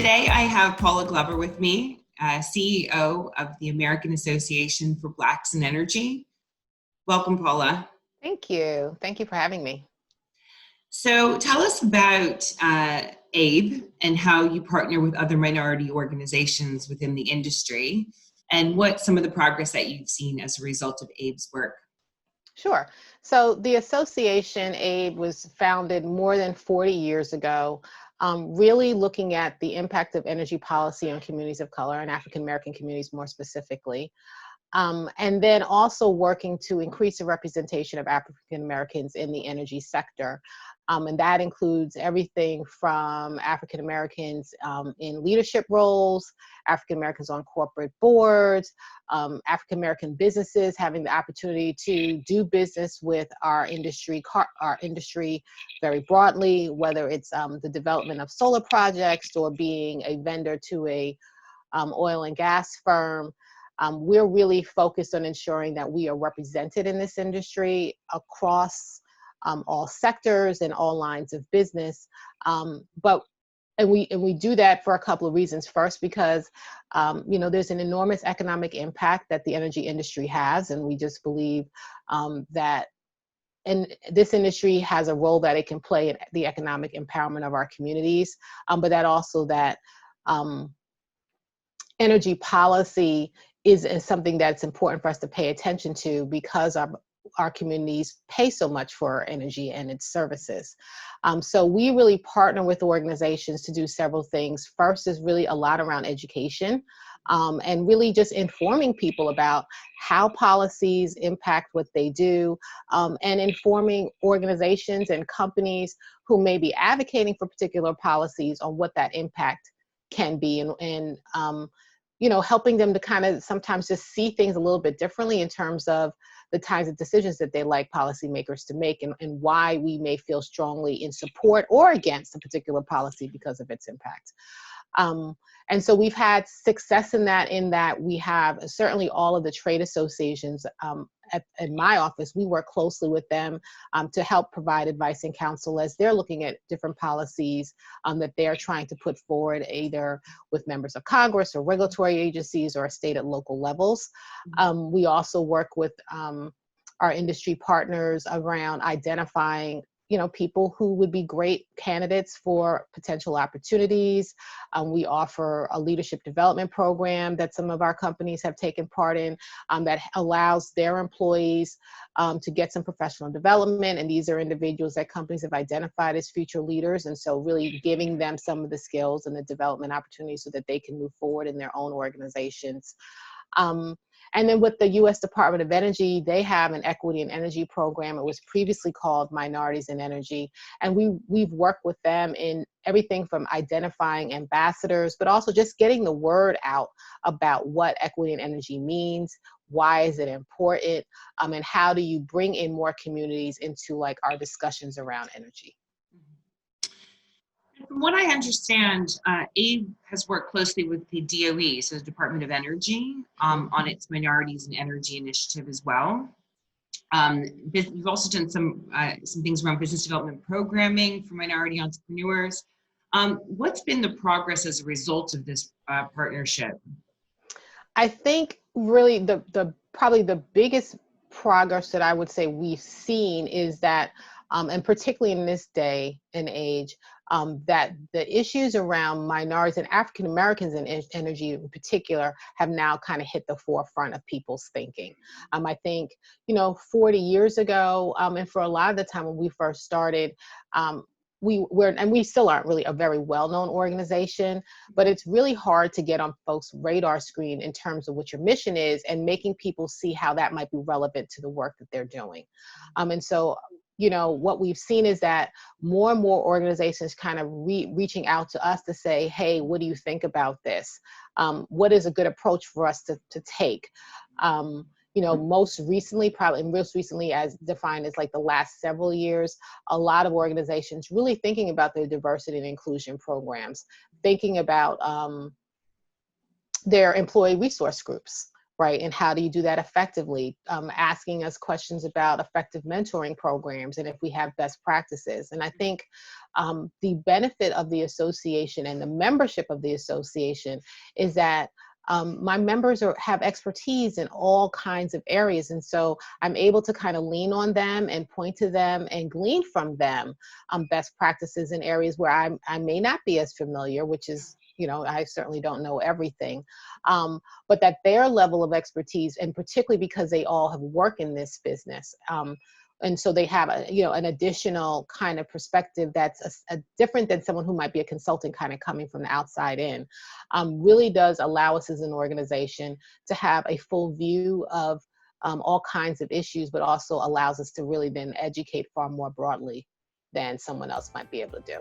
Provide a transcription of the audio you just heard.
Today I have Paula Glover with me, CEO of the American Association for Blacks in Energy. Welcome, Paula. Thank you. Thank you for having me. So tell us about AABE and how you partner with other minority organizations within the industry, and what some of the progress that you've seen as a result of AABE's work. Sure. So the association, AABE, was founded more than 40 years ago, really looking at the impact of energy policy on communities of color and African American communities more specifically. And then also working to increase the representation of African Americans in the energy sector. And that includes everything from African Americans in leadership roles, African Americans on corporate boards, African American businesses having the opportunity to do business with our industry very broadly, whether it's the development of solar projects or being a vendor to a oil and gas firm. We're really focused on ensuring that we are represented in this industry across all sectors and all lines of business. And we do that for a couple of reasons. First, because there's an enormous economic impact that the energy industry has, and we just believe that this industry has a role that it can play in the economic empowerment of our communities, but that also that energy policy is something that's important for us to pay attention to, because our communities pay so much for energy and its services. So we really partner with organizations to do several things. First is really a lot around education, and really just informing people about how policies impact what they do, and informing organizations and companies who may be advocating for particular policies on what that impact can be, and helping them to kind of sometimes just see things a little bit differently in terms of the kinds of decisions that they like policymakers to make, and why we may feel strongly in support or against a particular policy because of its impact. And so we've had success in that we have certainly all of the trade associations at my office. We work closely with them to help provide advice and counsel as they're looking at different policies that they're trying to put forward, either with members of Congress or regulatory agencies or state and local levels. We also work with our industry partners around identifying people who would be great candidates for potential opportunities. We offer a leadership development program that some of our companies have taken part in that allows their employees to get some professional development. And these are individuals that companies have identified as future leaders. And so really giving them some of the skills and the development opportunities so that they can move forward in their own organizations. And then with the U.S. Department of Energy, they have an equity and energy program. It was previously called Minorities in Energy. And we've worked with them in everything from identifying ambassadors, but also just getting the word out about what equity and energy means, why is it important, and how do you bring in more communities into our discussions around energy. From what I understand, AABE has worked closely with the DOE, so the Department of Energy, on its Minorities in Energy initiative as well. We've also done some things around business development programming for minority entrepreneurs. What's been the progress as a result of this partnership? I think really probably the biggest progress that I would say we've seen is that, and particularly in this day and age, that the issues around minorities and African Americans in energy in particular have now kind of hit the forefront of people's thinking. I think, 40 years ago, and for a lot of the time when we first started, we still aren't really a very well-known organization, but it's really hard to get on folks' radar screen in terms of what your mission is and making people see how that might be relevant to the work that they're doing. And so, what we've seen is that more and more organizations kind of reaching out to us to say, hey, what do you think about this? What is a good approach for us to take? Most recently as defined as the last several years, a lot of organizations really thinking about their diversity and inclusion programs, thinking about their employee resource groups, right? And how do you do that effectively? Asking us questions about effective mentoring programs and if we have best practices. And I think the benefit of the association and the membership of the association is that my members have expertise in all kinds of areas. And so I'm able to kind of lean on them and point to them and glean from them best practices in areas where I may not be as familiar, which is, I certainly don't know everything, but that their level of expertise, and particularly because they all have worked in this business, and so they have an additional kind of perspective that's a different than someone who might be a consultant kind of coming from the outside in, really does allow us as an organization to have a full view of all kinds of issues, but also allows us to really then educate far more broadly than someone else might be able to do.